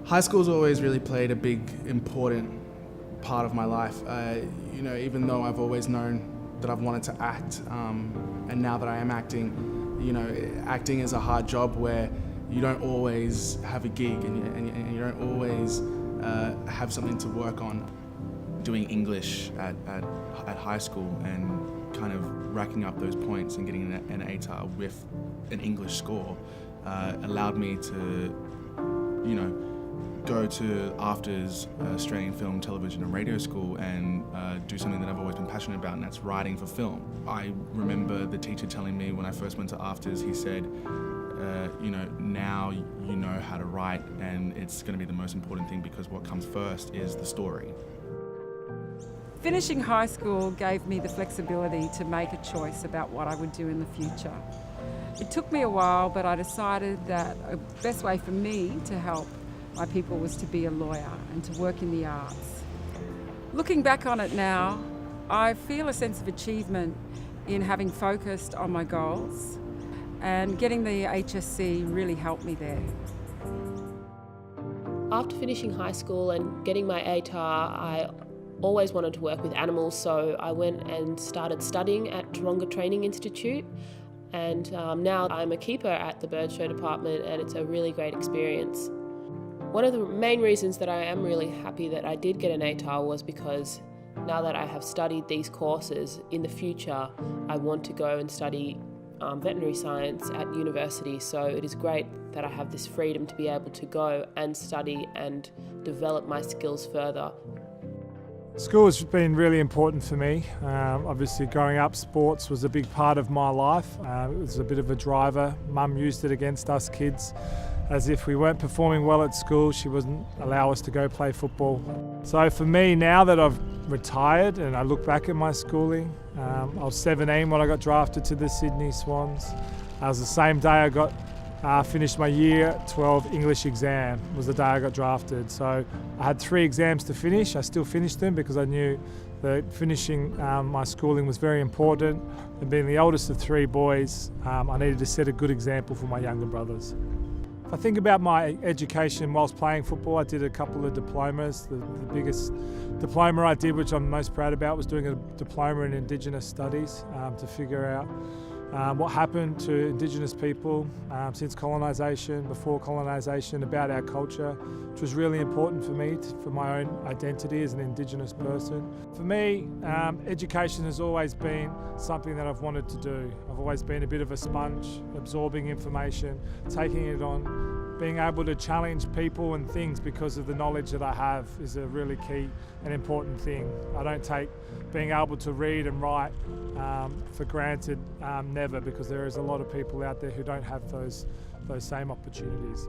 High school's always really played a big, important part of my life. Even though I've always known that I've wanted to act, and now that I am acting, acting is a hard job where you don't always have a gig and you don't always have something to work on. Doing English at high school and kind of racking up those points and getting an ATAR with an English score allowed me to, go to AFTRS, Australian Film, Television and Radio School, and do something that I've always been passionate about, and that's writing for film. I remember the teacher telling me when I first went to AFTRS, he said, now you know how to write, and it's going to be the most important thing because what comes first is the story. Finishing high school gave me the flexibility to make a choice about what I would do in the future. It took me a while, but I decided that the best way for me to help my people was to be a lawyer and to work in the arts. Looking back on it now, I feel a sense of achievement in having focused on my goals, and getting the HSC really helped me there. After finishing high school and getting my ATAR, I always wanted to work with animals, so I went and started studying at Taronga Training Institute, and now I'm a keeper at the Bird Show department, and it's a really great experience. One of the main reasons that I am really happy that I did get an ATAR was because now that I have studied these courses, in the future I want to go and study veterinary science at university, so it is great that I have this freedom to be able to go and study and develop my skills further. School has been really important for me. Obviously growing up, sports was a big part of my life. It was a bit of a driver. Mum used it against us kids, as if we weren't performing well at school, she wouldn't allow us to go play football. So for me, now that I've retired and I look back at my schooling, I was 17 when I got drafted to the Sydney Swans. It was the same day I finished my year 12 English exam, was the day I got drafted. So I had 3 exams to finish. I still finished them because I knew that finishing my schooling was very important, and being the oldest of 3 boys, I needed to set a good example for my younger brothers. If I think about my education whilst playing football, I did a couple of diplomas. The biggest diploma I did, which I'm most proud about, was doing a diploma in Indigenous Studies to figure out what happened to Indigenous people since colonisation, before colonisation, about our culture, which was really important for me, for my own identity as an Indigenous person. For me, education has always been something that I've wanted to do. I've always been a bit of a sponge, absorbing information, taking it on. Being able to challenge people and things because of the knowledge that I have is a really key and important thing. I don't take being able to read and write for granted, never, because there is a lot of people out there who don't have those same opportunities.